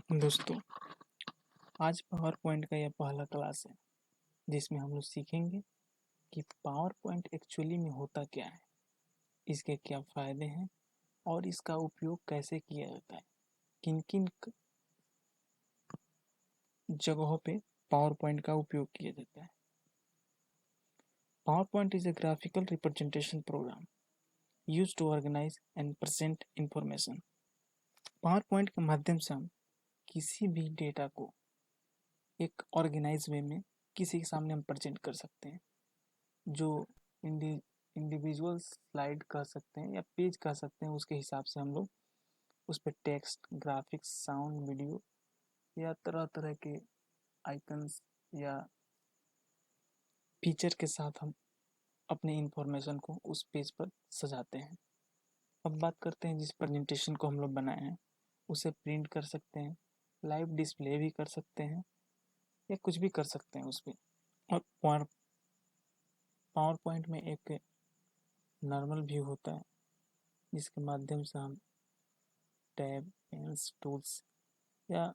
दोस्तों, आज power point का यह पहला क्लास है जिसमें हम लोग सीखेंगे कि पावर पॉइंट एक्चुअली में होता क्या है, इसके क्या फ़ायदे हैं और इसका उपयोग कैसे किया जाता है, किन किन जगहों पे पावर पॉइंट का उपयोग किया जाता है। PowerPoint is a graphical representation program use to organize and present information. PowerPoint के माध्यम से हम किसी भी डेटा को एक ऑर्गेनाइज वे में किसी के सामने हम प्रेजेंट कर सकते हैं, जो इंडिविजुअल स्लाइड कह सकते हैं या पेज कह सकते हैं। उसके हिसाब से हम लोग उस पर टेक्स्ट, ग्राफिक्स, साउंड, वीडियो या तरह तरह के आइकन्स या फीचर के साथ हम अपने इंफॉर्मेशन को उस पेज पर सजाते हैं। अब बात करते हैं जिस प्रेजेंटेशन को हम लोग बनाए हैं उसे प्रिंट कर सकते हैं, लाइव डिस्प्ले भी कर सकते हैं या कुछ भी कर सकते हैं उस पर। और पावर पॉइंट में एक नॉर्मल व्यू होता है जिसके माध्यम से हम टैब, पेन्स, टूल्स या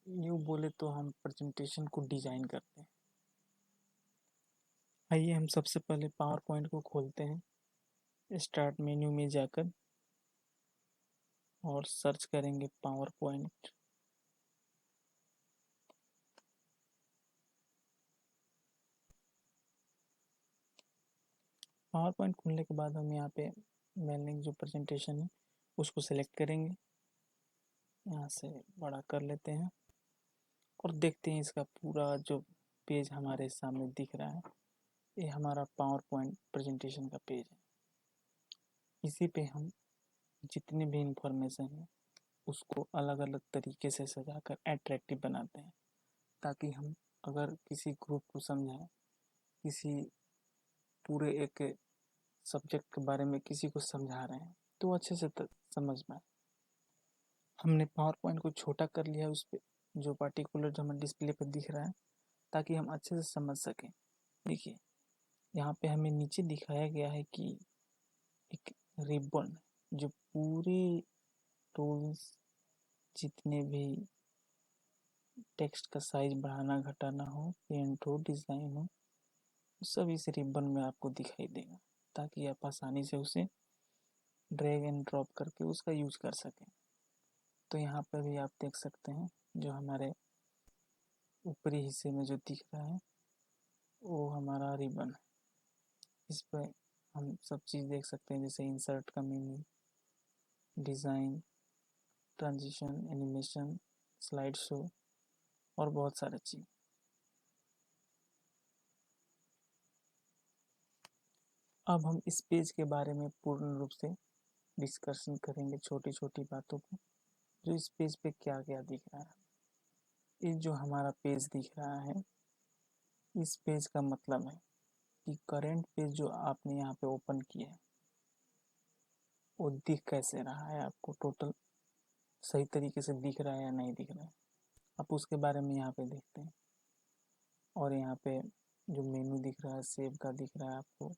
यूँ बोले तो हम प्रेजेंटेशन को डिज़ाइन करते हैं। आइए हम सबसे पहले पावर पॉइंट को खोलते हैं। स्टार्ट मेन्यू में जाकर और सर्च करेंगे पावर पॉइंट। पावर पॉइंट खोलने के बाद हम यहाँ पे मैंने जो प्रेजेंटेशन है उसको सेलेक्ट करेंगे, यहाँ से बड़ा कर लेते हैं और देखते हैं इसका पूरा जो पेज हमारे सामने दिख रहा है, ये हमारा पावर पॉइंट प्रेजेंटेशन का पेज है। इसी पे हम जितने भी इंफॉर्मेशन है उसको अलग अलग तरीके से सजाकर अट्रैक्टिव बनाते हैं, ताकि हम अगर किसी ग्रुप को समझाएं, किसी पूरे एक सब्जेक्ट के बारे में किसी को समझा रहे हैं तो अच्छे से समझ में। हमने पावर पॉइंट को छोटा कर लिया उस पर जो पार्टिकुलर जो हमें डिस्प्ले पर दिख रहा है, ताकि हम अच्छे से समझ सकें। देखिए यहाँ पे हमें नीचे दिखाया गया है कि एक रिबन जो पूरे टूल्स, जितने भी टेक्स्ट का साइज बढ़ाना घटाना हो, पेंट हो, डिज़ाइन हो, सब इस रिबन में आपको दिखाई देगा, ताकि आप आसानी से उसे ड्रैग एंड ड्रॉप करके उसका यूज कर सकें। तो यहाँ पर भी आप देख सकते हैं जो हमारे ऊपरी हिस्से में जो दिख रहा है वो हमारा रिबन है। इस पर हम सब चीज़ देख सकते हैं, जैसे इंसर्ट का menu, design, transition, animation, slide show और बहुत सारे चीज़। अब हम इस पेज के बारे में पूर्ण रूप से डिस्कशन करेंगे, छोटी छोटी बातों को, जो इस पेज पे क्या क्या दिख रहा है। ये जो हमारा पेज दिख रहा है, इस पेज का मतलब है कि करंट पेज जो आपने यहाँ पे ओपन किया है वो दिख कैसे रहा है, आपको टोटल सही तरीके से दिख रहा है या नहीं दिख रहा है, आप उसके बारे में यहाँ पे देखते हैं। और यहाँ पे जो मेनू दिख रहा है, सेव का दिख रहा है आपको।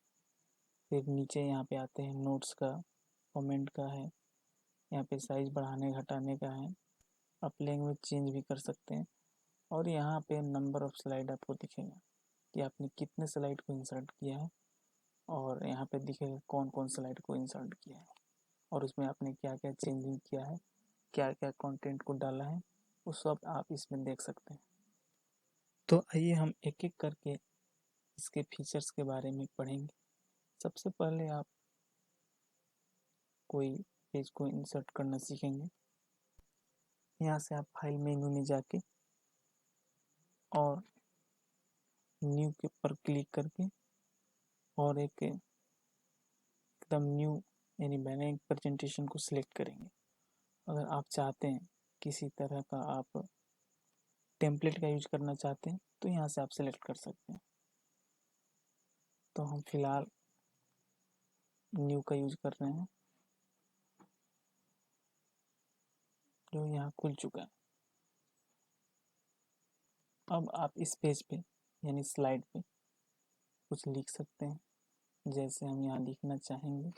फिर नीचे यहाँ पे आते हैं, नोट्स का, कमेंट का है, यहाँ पे साइज बढ़ाने घटाने का है, आप लैंग्वेज चेंज भी कर सकते हैं। और यहाँ पे नंबर ऑफ स्लाइड आपको दिखेगा कि आपने कितने स्लाइड को इंसर्ट किया है, और यहाँ पे दिखेगा कौन कौन स्लाइड को इंसर्ट किया है और उसमें आपने क्या क्या चेंजिंग किया है, क्या क्या कंटेंट को डाला है, वो सब आप इसमें देख सकते हैं। तो आइए हम एक एक करके इसके फीचर्स के बारे में पढ़ेंगे। सबसे पहले आप कोई पेज को इंसर्ट करना सीखेंगे। यहाँ से आप फाइल मेनू में जाके और न्यू के पर क्लिक करके और एक एकदम न्यू यानी मैंने एक प्रेजेंटेशन को सिलेक्ट करेंगे। अगर आप चाहते हैं किसी तरह का आप टेम्पलेट का यूज करना चाहते हैं तो यहाँ से आप सिलेक्ट कर सकते हैं। तो हम फिलहाल न्यू का यूज कर रहे हैं, जो यहाँ खुल चुका है। अब आप इस पेज पे यानी स्लाइड पे कुछ लिख सकते हैं, जैसे हम यहाँ लिखना चाहेंगे।